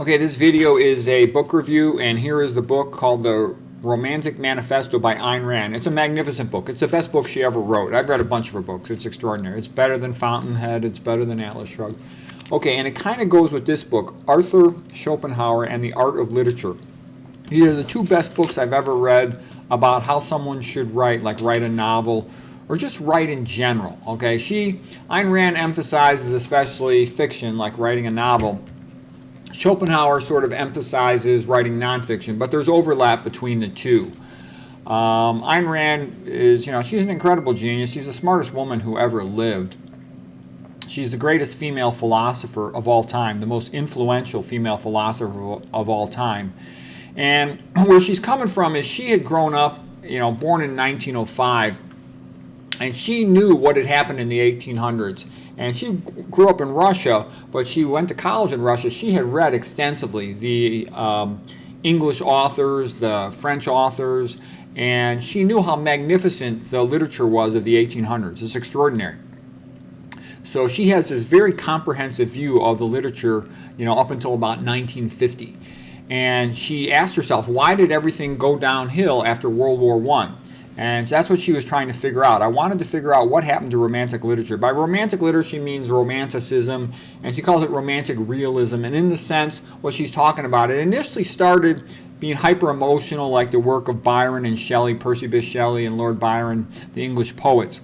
Okay, this video is a book review, and here is the book called The Romantic Manifesto by Ayn Rand. It's a magnificent book. It's the best book she ever wrote. I've read a bunch of her books. It's extraordinary. It's better than Fountainhead. It's better than Atlas Shrugged. Okay, and it kind of goes with this book, Arthur Schopenhauer and the Art of Literature. These are the two best books I've ever read about how someone should write, like write a novel or just write in general. Okay, Ayn Rand emphasizes especially fiction, like writing a novel. Schopenhauer sort of emphasizes writing nonfiction, but there's overlap between the two. Ayn Rand is, she's an incredible genius. She's the smartest woman who ever lived. She's the greatest female philosopher of all time, the most influential female philosopher of all time. And where she's coming from is she had grown up, born in 1905, and she knew what had happened in the 1800s. And she grew up in Russia, but she went to college in Russia. She had read extensively the English authors, the French authors, and she knew how magnificent the literature was of the 1800s. It's extraordinary. So she has this very comprehensive view of the literature, up until about 1950. And she asked herself, why did everything go downhill after World War I? And that's what she was trying to figure out. I wanted to figure out what happened to romantic literature. By romantic literature, she means romanticism, and she calls it romantic realism. And in the sense, what she's talking about, it initially started being hyper-emotional, like the work of Byron and Shelley, Percy Bysshe Shelley and Lord Byron, the English poets.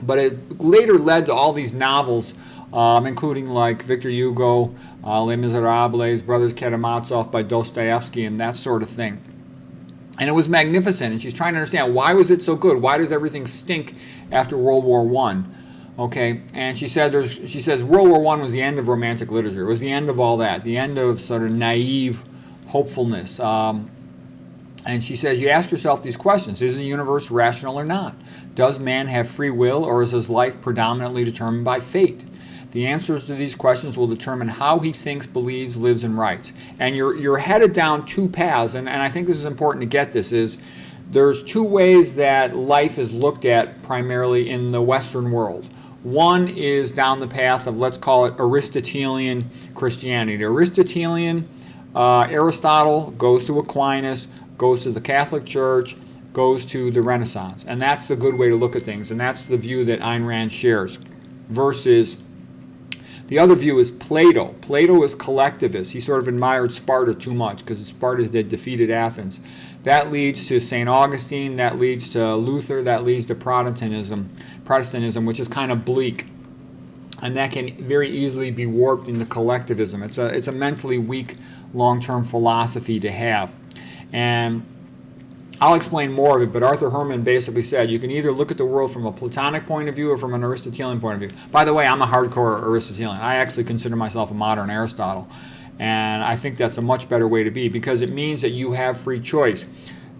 But it later led to all these novels, including like Victor Hugo, Les Miserables, Brothers Karamazov by Dostoevsky, and that sort of thing. And it was magnificent, and she's trying to understand, why was it so good? Why does everything stink after World War I? Okay, and she says World War I was the end of romantic literature. It was the end of all that, the end of sort of naive hopefulness. And she says, you ask yourself these questions. Is the universe rational or not? Does man have free will, or is his life predominantly determined by fate? The answers to these questions will determine how he thinks, believes, lives, and writes. And you're headed down two paths, and I think this is important to get this, is there's two ways that life is looked at primarily in the Western world. One is down the path of, let's call it, Aristotelian Christianity. Aristotelian, Aristotle goes to Aquinas, goes to the Catholic Church, goes to the Renaissance. And that's the good way to look at things, and that's the view that Ayn Rand shares, versus the other view is Plato. Plato is collectivist. He sort of admired Sparta too much because Sparta had defeated Athens. That leads to St. Augustine, that leads to Luther, that leads to Protestantism, which is kind of bleak. And that can very easily be warped into collectivism. It's a mentally weak long-term philosophy to have. And I'll explain more of it, but Arthur Herman basically said you can either look at the world from a Platonic point of view or from an Aristotelian point of view. By the way, I'm a hardcore Aristotelian. I actually consider myself a modern Aristotle, and I think that's a much better way to be because it means that you have free choice.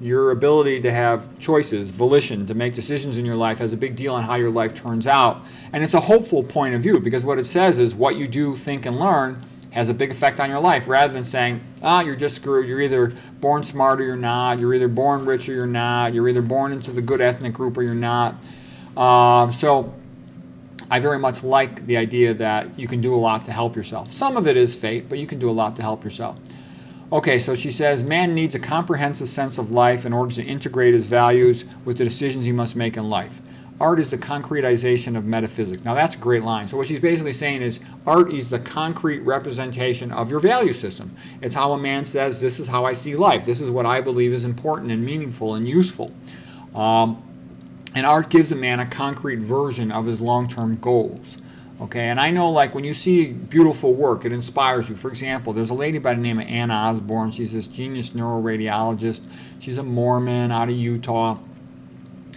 Your ability to have choices, volition, to make decisions in your life has a big deal on how your life turns out, and it's a hopeful point of view because what it says is what you do, think, and learn has a big effect on your life, rather than saying, you're just screwed. You're either born smart or you're not. You're either born rich or you're not. You're either born into the good ethnic group or you're not. So I very much like the idea that you can do a lot to help yourself. Some of it is fate, but you can do a lot to help yourself. Okay, so she says, man needs a comprehensive sense of life in order to integrate his values with the decisions he must make in life. Art is the concretization of metaphysics. Now that's a great line. So what she's basically saying is art is the concrete representation of your value system. It's how a man says, this is how I see life. This is what I believe is important and meaningful and useful. And art gives a man a concrete version of his long-term goals. Okay, and I know like when you see beautiful work, it inspires you. For example, there's a lady by the name of Anna Osborne. She's this genius neuroradiologist. She's a Mormon out of Utah.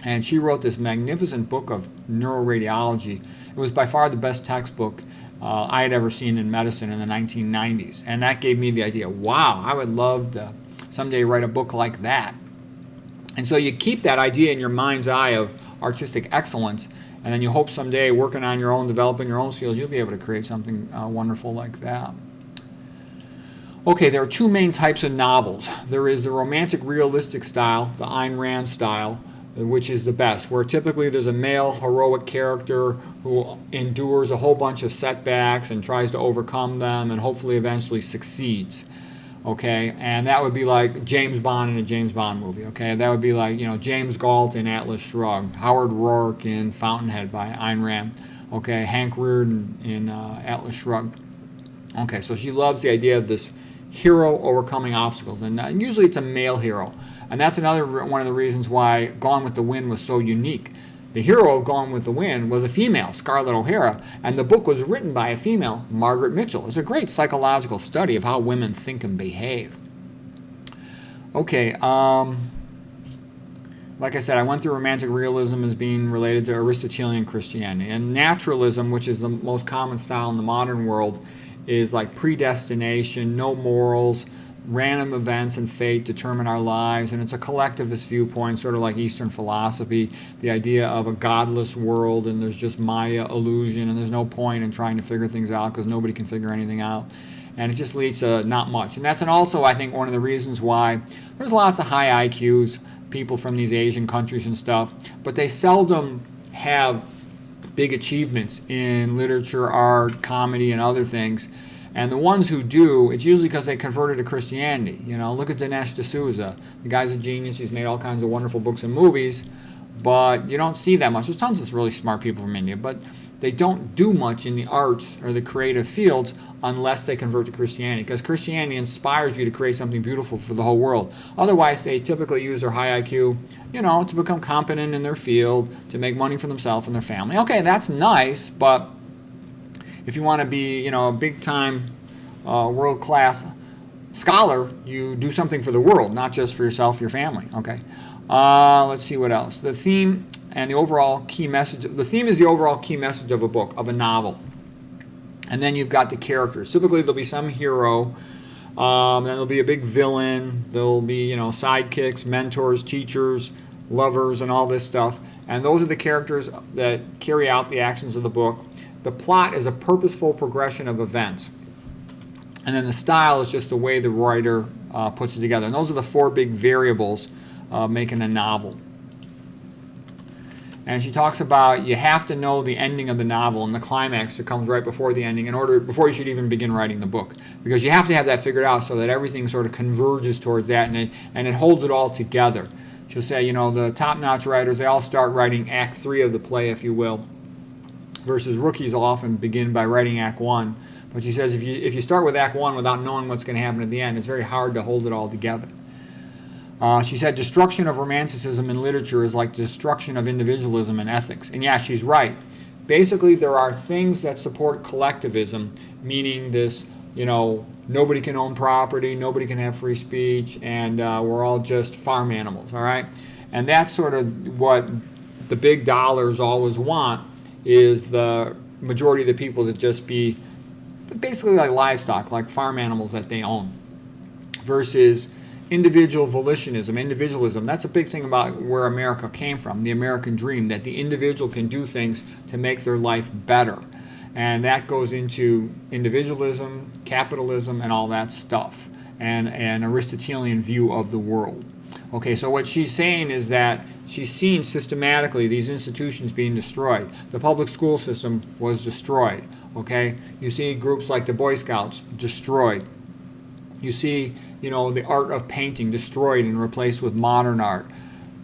And she wrote this magnificent book of neuroradiology. It was by far the best textbook I had ever seen in medicine in the 1990s. And that gave me the idea, wow, I would love to someday write a book like that. And so you keep that idea in your mind's eye of artistic excellence, and then you hope someday working on your own, developing your own skills, you'll be able to create something wonderful like that. Okay, there are two main types of novels. There is the romantic realistic style, the Ayn Rand style, which is the best, where typically there's a male heroic character who endures a whole bunch of setbacks and tries to overcome them and hopefully eventually succeeds. Okay, and that would be like James Bond in a James Bond movie. Okay, that would be like, James Galt in Atlas Shrugged, Howard Rourke in Fountainhead by Ayn Rand. Okay, Hank Rearden in Atlas Shrugged. Okay, so she loves the idea of this hero overcoming obstacles, and usually it's a male hero, and that's another one of the reasons why Gone with the Wind was so unique. The hero of Gone with the Wind was a female, Scarlett O'Hara, and the book was written by a female, Margaret Mitchell. It's a great psychological study of how women think and behave. Okay, like I said, I went through romantic realism as being related to Aristotelian Christianity, and naturalism, which is the most common style in the modern world, is like predestination, no morals, random events and fate determine our lives, and it's a collectivist viewpoint, sort of like Eastern philosophy, the idea of a godless world, and there's just Maya illusion, and there's no point in trying to figure things out because nobody can figure anything out, and it just leads to not much. And that's also, I think, one of the reasons why there's lots of high IQs, people from these Asian countries and stuff, but they seldom have big achievements in literature, art, comedy, and other things. And the ones who do, it's usually because they converted to Christianity. Look at Dinesh D'Souza. The guy's a genius. He's made all kinds of wonderful books and movies, but you don't see that much. There's tons of really smart people from India, but they don't do much in the arts or the creative fields unless they convert to Christianity, because Christianity inspires you to create something beautiful for the whole world. Otherwise, they typically use their high IQ, to become competent in their field, to make money for themselves and their family. Okay, that's nice, but if you want to be, a big-time world-class scholar, you do something for the world, not just for yourself, your family. Okay. Let's see what else. The theme and the overall key message. The theme is the overall key message of a book, of a novel. And then you've got the characters. Typically, there'll be some hero. Then there'll be a big villain. There'll be, sidekicks, mentors, teachers, lovers, and all this stuff. And those are the characters that carry out the actions of the book. The plot is a purposeful progression of events. And then the style is just the way the writer puts it together. And those are the four big variables making a novel. And she talks about you have to know the ending of the novel and the climax that comes right before the ending before you should even begin writing the book. Because you have to have that figured out so that everything sort of converges towards that and it holds it all together. She'll say, the top-notch writers, they all start writing Act 3 of the play, if you will, versus rookies will often begin by writing Act 1. But she says if you start with Act 1 without knowing what's going to happen at the end, it's very hard to hold it all together. She said destruction of romanticism in literature is like destruction of individualism in ethics. And yeah, she's right. Basically, there are things that support collectivism, meaning this, nobody can own property, nobody can have free speech, and we're all just farm animals, all right? And that's sort of what the big dollars always want, is the majority of the people to just be basically like livestock, like farm animals that they own, versus individual individualism. That's a big thing about where America came from, the American dream, that the individual can do things to make their life better. And that goes into individualism, capitalism, and all that stuff, and an Aristotelian view of the world. Okay, so what she's saying is that she's seen systematically these institutions being destroyed. The public school system was destroyed. Okay, you see groups like the Boy Scouts destroyed. You see, the art of painting destroyed and replaced with modern art.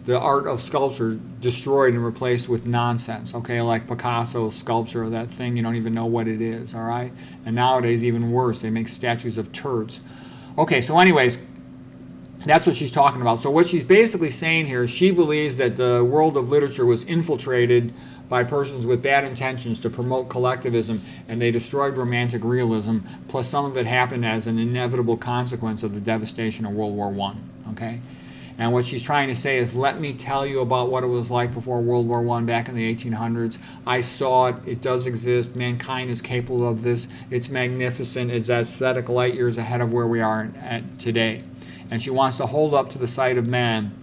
The art of sculpture destroyed and replaced with nonsense, okay, like Picasso's sculpture, that thing you don't even know what it is, all right? And nowadays, even worse, they make statues of turds. Okay, so anyways, that's what she's talking about. So what she's basically saying here is she believes that the world of literature was infiltrated by persons with bad intentions to promote collectivism, and they destroyed romantic realism, plus some of it happened as an inevitable consequence of the devastation of World War I, okay? And what she's trying to say is, let me tell you about what it was like before World War I back in the 1800s. I saw it. It does exist. Mankind is capable of this. It's magnificent. It's aesthetic light years ahead of where we are at today. And she wants to hold up to the sight of man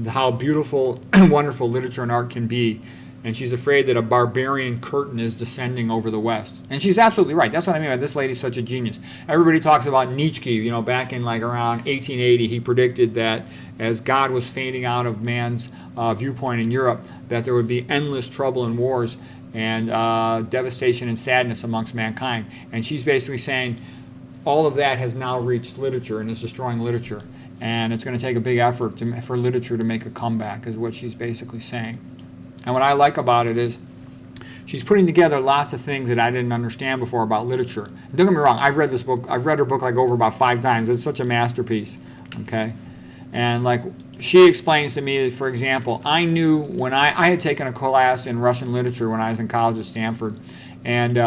how beautiful and wonderful literature and art can be. And she's afraid that a barbarian curtain is descending over the West. And she's absolutely right. That's what I mean by this lady's such a genius. Everybody talks about Nietzsche, back in like around 1880, he predicted that as God was fading out of man's viewpoint in Europe, that there would be endless trouble and wars and devastation and sadness amongst mankind. And she's basically saying all of that has now reached literature and is destroying literature. And it's going to take a big effort for literature to make a comeback, is what she's basically saying. And what I like about it is she's putting together lots of things that I didn't understand before about literature. And don't get me wrong, I've read this book. I've read her book like over about 5 times. It's such a masterpiece, okay? And like she explains to me, for example, I knew when I had taken a class in Russian literature when I was in college at Stanford, and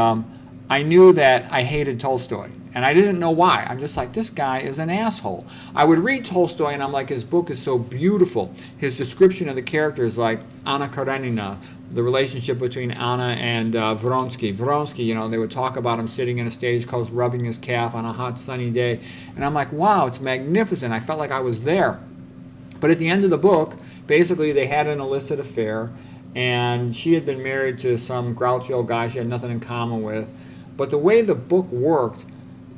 I knew that I hated Tolstoy. And I didn't know why. I'm just like, this guy is an asshole. I would read Tolstoy and I'm like, his book is so beautiful. His description of the characters, like Anna Karenina, the relationship between Anna and Vronsky. Vronsky, they would talk about him sitting in a stagecoach rubbing his calf on a hot sunny day. And I'm like, wow, it's magnificent. I felt like I was there. But at the end of the book, basically they had an illicit affair. And she had been married to some grouchy old guy she had nothing in common with. But the way the book worked,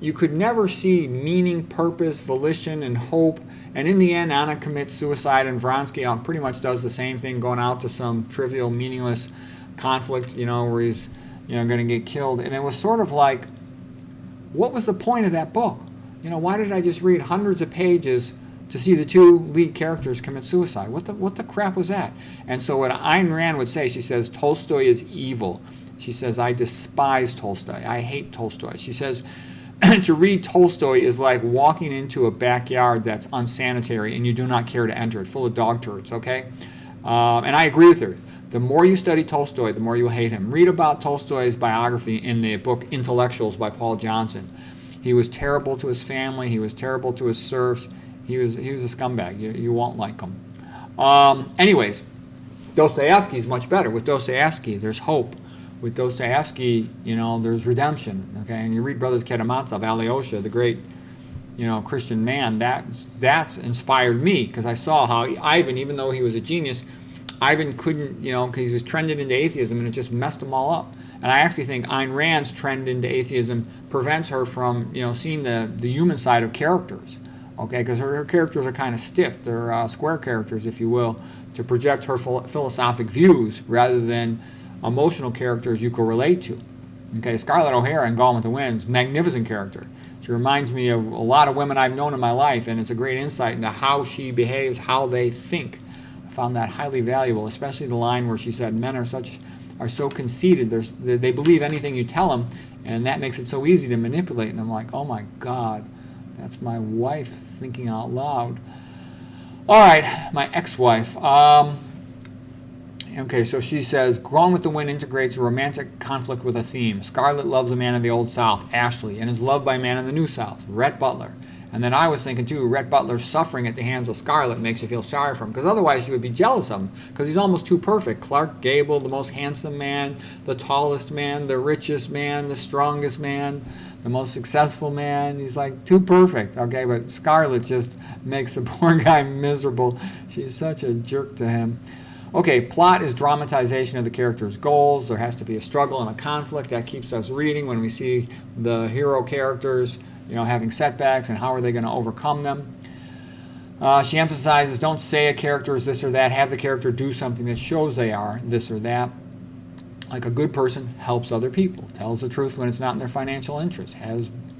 you could never see meaning, purpose, volition, and hope. And in the end, Anna commits suicide, and Vronsky pretty much does the same thing, going out to some trivial, meaningless conflict, where he's, going to get killed. And it was sort of like, what was the point of that book? Why did I just read hundreds of pages to see the 2 lead characters commit suicide? What the crap was that? And so what Ayn Rand would say, she says, Tolstoy is evil. She says, I despise Tolstoy. I hate Tolstoy. She says, to read Tolstoy is like walking into a backyard that's unsanitary and you do not care to enter it, full of dog turds, okay? And I agree with her. The more you study Tolstoy, the more you will hate him. Read about Tolstoy's biography in the book Intellectuals by Paul Johnson. He was terrible to his family. He was terrible to his serfs. He was a scumbag. You won't like him. Anyways, Dostoevsky's much better. With Dostoevsky, there's hope. With Dostoevsky, there's redemption, okay? And you read Brothers Karamazov, Alyosha, the great, Christian man, that's inspired me, because I saw how Ivan, even though he was a genius, Ivan couldn't, because he was trending into atheism, and it just messed him all up. And I actually think Ayn Rand's trend into atheism prevents her from, seeing the human side of characters, okay? Because her characters are kind of stiff. They're square characters, if you will, to project her philosophic views rather than emotional characters you can relate to. Okay, Scarlett O'Hara in Gone with the Wind, magnificent character. She reminds me of a lot of women I've known in my life, and it's a great insight into how she behaves, how they think. I found that highly valuable, especially the line where she said men are so conceited, they believe anything you tell them, and that makes it so easy to manipulate. And I'm like, oh my God, that's my wife thinking out loud. All right, my ex-wife. Okay, so she says, Gone with the Wind integrates a romantic conflict with a theme. Scarlett loves a man of the Old South, Ashley, and is loved by a man in the New South, Rhett Butler. And then I was thinking, too, Rhett Butler's suffering at the hands of Scarlett makes you feel sorry for him, because otherwise you would be jealous of him, because he's almost too perfect. Clark Gable, the most handsome man, the tallest man, the richest man, the strongest man, the most successful man. He's like too perfect, okay? But Scarlett just makes the poor guy miserable. She's such a jerk to him. Okay, plot is dramatization of the character's goals. There has to be a struggle and a conflict. That keeps us reading when we see the hero characters, having setbacks and how are they going to overcome them. She emphasizes, don't say a character is this or that. Have the character do something that shows they are this or that. Like a good person helps other people, tells the truth when it's not in their financial interest,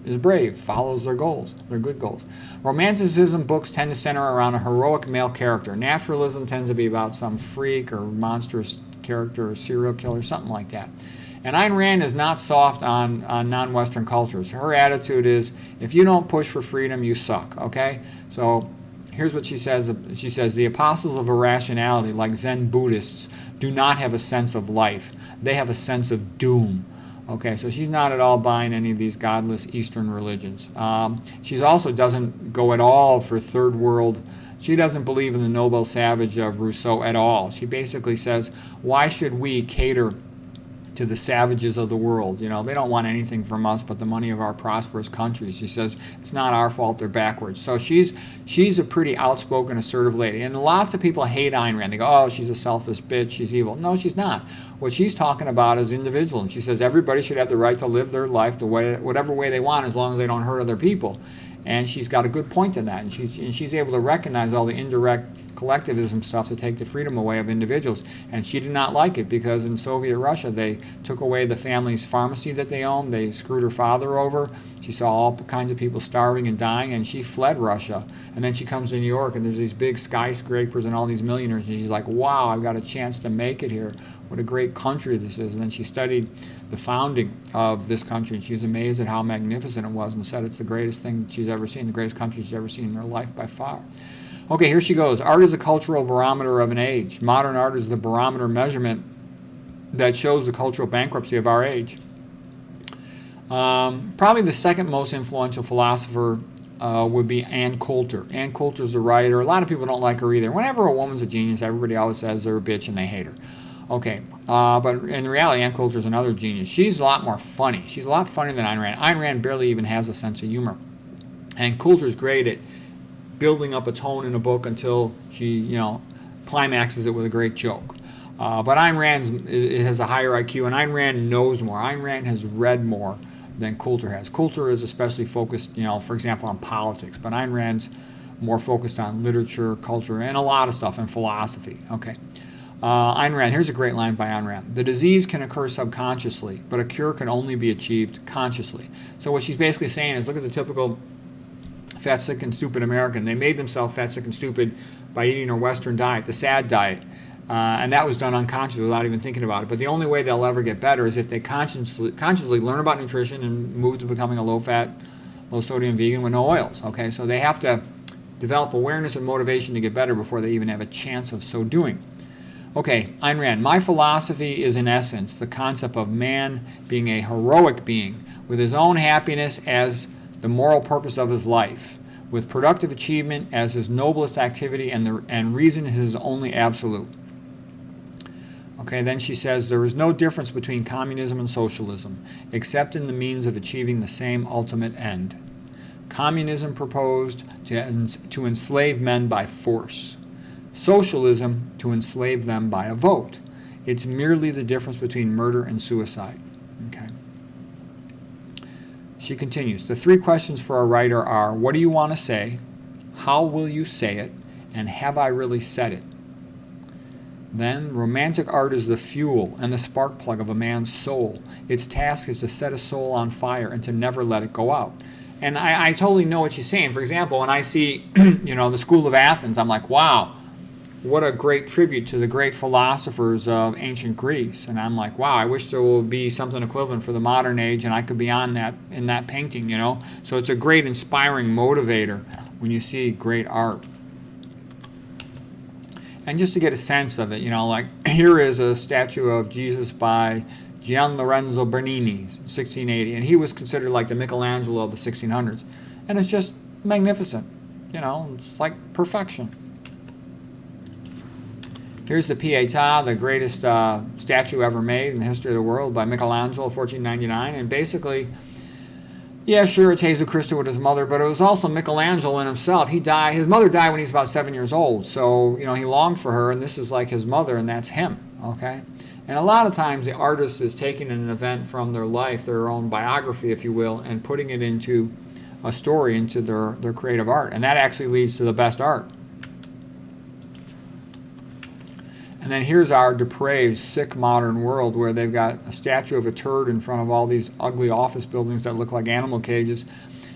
is brave, follows their goals, their good goals. Romanticism books tend to center around a heroic male character. Naturalism tends to be about some freak or monstrous character or serial killer, something like that. And Ayn Rand is not soft on non-Western cultures. Her attitude is, if you don't push for freedom, you suck, okay? So here's what she says. She says, the apostles of irrationality, like Zen Buddhists, do not have a sense of life. They have a sense of doom. Okay, so she's not at all buying any of these godless Eastern religions. She also doesn't go at all for third world. She doesn't believe in the noble savage of Rousseau at all. She basically says, why should we cater to the savages of the world. You know, they don't want anything from us but the money of our prosperous countries. She says it's not our fault they're backwards. So she's a pretty outspoken, assertive lady. And lots of people hate Ayn Rand. They go, oh, she's a selfish bitch, she's evil. No, she's not. What she's talking about is individualism. She says everybody should have the right to live their life the way, whatever way they want, as long as they don't hurt other people. And she's got a good point in that. And she's able to recognize all the indirect collectivism stuff to take the freedom away of individuals. And she did not like it because in Soviet Russia they took away the family's pharmacy that they owned. They screwed her father over. She saw all kinds of people starving and dying, and she fled Russia. And then she comes to New York, and there's these big skyscrapers and all these millionaires, and she's like, wow, I've got a chance to make it here. What a great country this is. And then she studied the founding of this country, and she was amazed at how magnificent it was and said it's the greatest thing she's ever seen, the greatest country she's ever seen in her life by far. Okay, here she goes. Art is a cultural barometer of an age. Modern art is the barometer measurement that shows the cultural bankruptcy of our age. Probably the second most influential philosopher would be Ann Coulter. Ann Coulter's a writer. A lot of people don't like her either. Whenever a woman's a genius, everybody always says they're a bitch and they hate her. Okay, but in reality, Ann Coulter's another genius. She's a lot more funny. She's a lot funnier than Ayn Rand. Ayn Rand barely even has a sense of humor. And Coulter's great at building up a tone in a book until she, climaxes it with a great joke. But Ayn Rand has a higher IQ, and Ayn Rand knows more. Ayn Rand has read more than Coulter has. Coulter is especially focused, for example, on politics, but Ayn Rand's more focused on literature, culture, and a lot of stuff, and philosophy. Okay. Ayn Rand, here's a great line by Ayn Rand. The disease can occur subconsciously, but a cure can only be achieved consciously. So what she's basically saying is, look at the typical fat, sick, and stupid American. They made themselves fat, sick, and stupid by eating a Western diet, the SAD diet. And that was done unconsciously without even thinking about it. But the only way they'll ever get better is if they consciously learn about nutrition and move to becoming a low-fat, low-sodium vegan with no oils. Okay, so they have to develop awareness and motivation to get better before they even have a chance of so doing. Okay, Ayn Rand, my philosophy is in essence the concept of man being a heroic being with his own happiness as the moral purpose of his life, with productive achievement as his noblest activity and reason his only absolute. Okay, then she says, there is no difference between communism and socialism, except in the means of achieving the same ultimate end. Communism proposed to enslave men by force. Socialism to enslave them by a vote. It's merely the difference between murder and suicide. Okay. She continues, the three questions for a writer are, what do you want to say? How will you say it? And have I really said it? Then, romantic art is the fuel and the spark plug of a man's soul. Its task is to set a soul on fire and to never let it go out. And I totally know what she's saying. For example, when I see, the School of Athens, I'm like, wow, what a great tribute to the great philosophers of ancient Greece. And I'm like, wow, I wish there would be something equivalent for the modern age, and I could be on that in that painting, So it's a great inspiring motivator when you see great art. And just to get a sense of it, like here is a statue of Jesus by Gian Lorenzo Bernini, 1680, and he was considered like the Michelangelo of the 1600s. And it's just magnificent, it's like perfection. Here's the Pietà, the greatest statue ever made in the history of the world by Michelangelo, 1499. And basically, yeah, sure, it's Jesus Christ with his mother, but it was also Michelangelo in himself. He died. His mother died when he was about 7 years old. So, he longed for her, and this is like his mother, and that's him, okay? And a lot of times the artist is taking an event from their life, their own biography, if you will, and putting it into a story, into their creative art. And that actually leads to the best art. And then here's our depraved, sick modern world where they've got a statue of a turd in front of all these ugly office buildings that look like animal cages.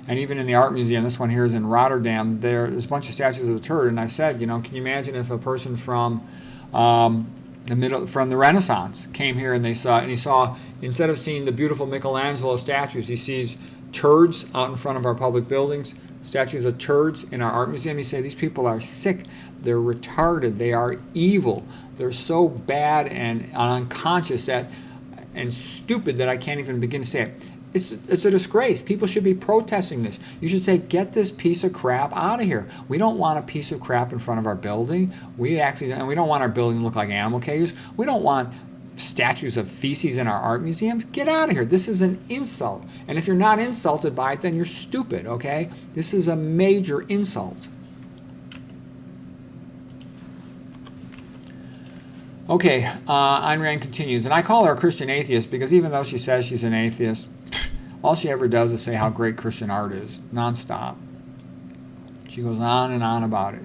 And even in the art museum, this one here is in Rotterdam, there's a bunch of statues of a turd. And I said, can you imagine if a person from the Renaissance came here and he saw, instead of seeing the beautiful Michelangelo statues, he sees turds out in front of our public buildings, statues of turds in our art museum. You say, these people are sick, they're retarded, they are evil, they're so bad and unconscious and stupid that I can't even begin to say it. It's a disgrace. People should be protesting this. You should say, get this piece of crap out of here. We don't want a piece of crap in front of our building. We don't want our building to look like animal cages. We don't want statues of feces in our art museums? Get out of here. This is an insult. And if you're not insulted by it, then you're stupid, okay? This is a major insult. Okay, Ayn Rand continues, and I call her a Christian atheist because even though she says she's an atheist, all she ever does is say how great Christian art is, nonstop. She goes on and on about it.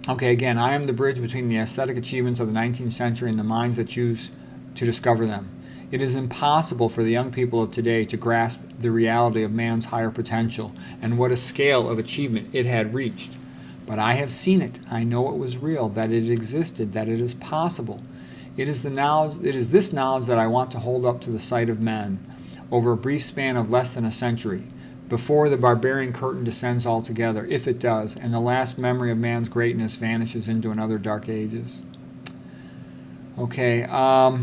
Okay, again, I am the bridge between the aesthetic achievements of the 19th century and the minds that choose to discover them. It is impossible for the young people of today to grasp the reality of man's higher potential and what a scale of achievement it had reached. But I have seen it. I know it was real, that it existed, that it is possible. It is this knowledge that I want to hold up to the sight of men over a brief span of less than a century, before the barbarian curtain descends altogether, if it does, and the last memory of man's greatness vanishes into another dark ages. Okay, now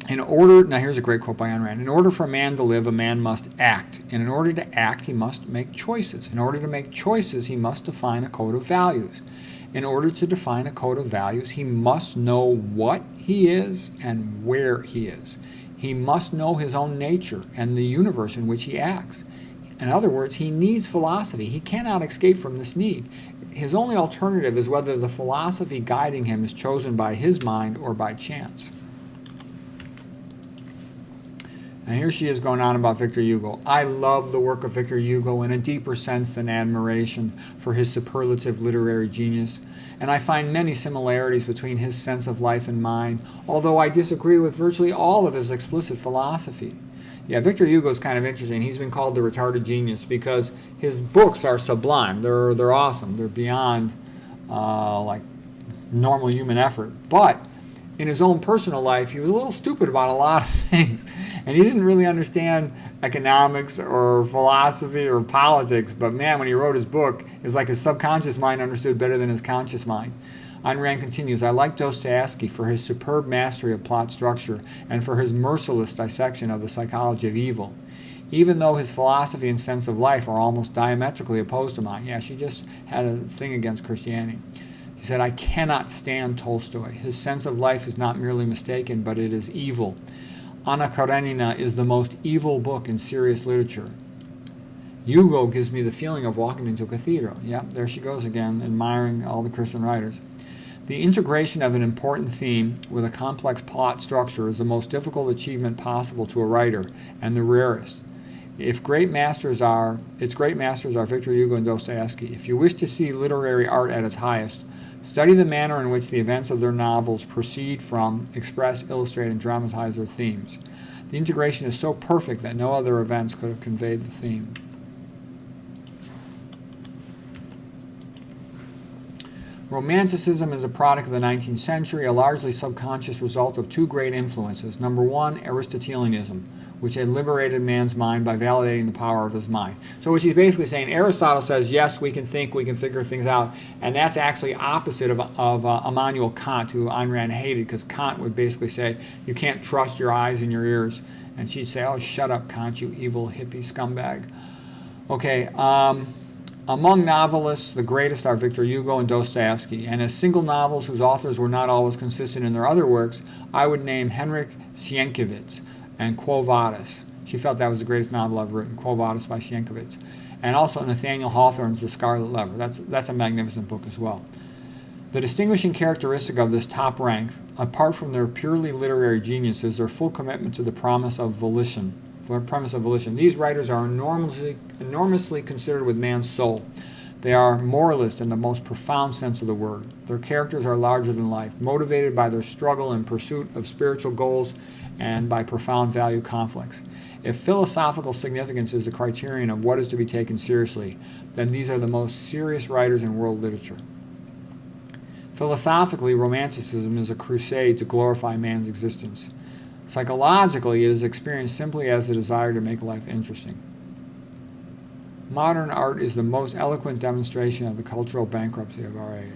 here's a great quote by Ayn Rand. In order for a man to live, a man must act. And in order to act, he must make choices. In order to make choices, he must define a code of values. In order to define a code of values, he must know what he is and where he is. He must know his own nature and the universe in which he acts. In other words, he needs philosophy. He cannot escape from this need. His only alternative is whether the philosophy guiding him is chosen by his mind or by chance. And here she is going on about Victor Hugo. I love the work of Victor Hugo in a deeper sense than admiration for his superlative literary genius, and I find many similarities between his sense of life and mine, although I disagree with virtually all of his explicit philosophy. Yeah, Victor Hugo is kind of interesting. He's been called the retarded genius because his books are sublime. They're awesome. They're beyond like normal human effort. But in his own personal life, he was a little stupid about a lot of things. And he didn't really understand economics or philosophy or politics. But man, when he wrote his book, it's like his subconscious mind understood better than his conscious mind. Ayn Rand continues, I like Dostoevsky for his superb mastery of plot structure and for his merciless dissection of the psychology of evil. Even though his philosophy and sense of life are almost diametrically opposed to mine. Yeah, she just had a thing against Christianity. She said, I cannot stand Tolstoy. His sense of life is not merely mistaken, but it is evil. Anna Karenina is the most evil book in serious literature. Hugo gives me the feeling of walking into a cathedral. Yep, there she goes again, admiring all the Christian writers. The integration of an important theme with a complex plot structure is the most difficult achievement possible to a writer, and the rarest. Its great masters are Victor Hugo and Dostoevsky. If you wish to see literary art at its highest, study the manner in which the events of their novels proceed from, express, illustrate, and dramatize their themes. The integration is so perfect that no other events could have conveyed the theme. Romanticism is a product of the 19th century, a largely subconscious result of two great influences. Number one, Aristotelianism, which had liberated man's mind by validating the power of his mind. So what she's basically saying, Aristotle says, yes, we can think, we can figure things out, and that's actually opposite of Immanuel Kant, who Ayn Rand hated, because Kant would basically say, you can't trust your eyes and your ears. And she'd say, oh, shut up, Kant, you evil hippie scumbag. Okay, among novelists, the greatest are Victor Hugo and Dostoevsky, and as single novels whose authors were not always consistent in their other works, I would name Henryk Sienkiewicz and Quo Vadis. She felt that was the greatest novel ever written, Quo Vadis by Sienkiewicz. And also Nathaniel Hawthorne's The Scarlet Letter. That's a magnificent book as well. The distinguishing characteristic of this top rank, apart from their purely literary genius, is their full commitment to the promise of volition. These writers are enormously considered with man's soul. They are moralist in the most profound sense of the word. Their characters are larger than life, motivated by their struggle in pursuit of spiritual goals and by profound value conflicts. If philosophical significance is the criterion of what is to be taken seriously, then these are the most serious writers in world literature. Philosophically, Romanticism is a crusade to glorify man's existence. Psychologically, it is experienced simply as a desire to make life interesting. Modern art is the most eloquent demonstration of the cultural bankruptcy of our age.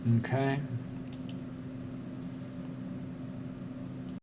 Okay.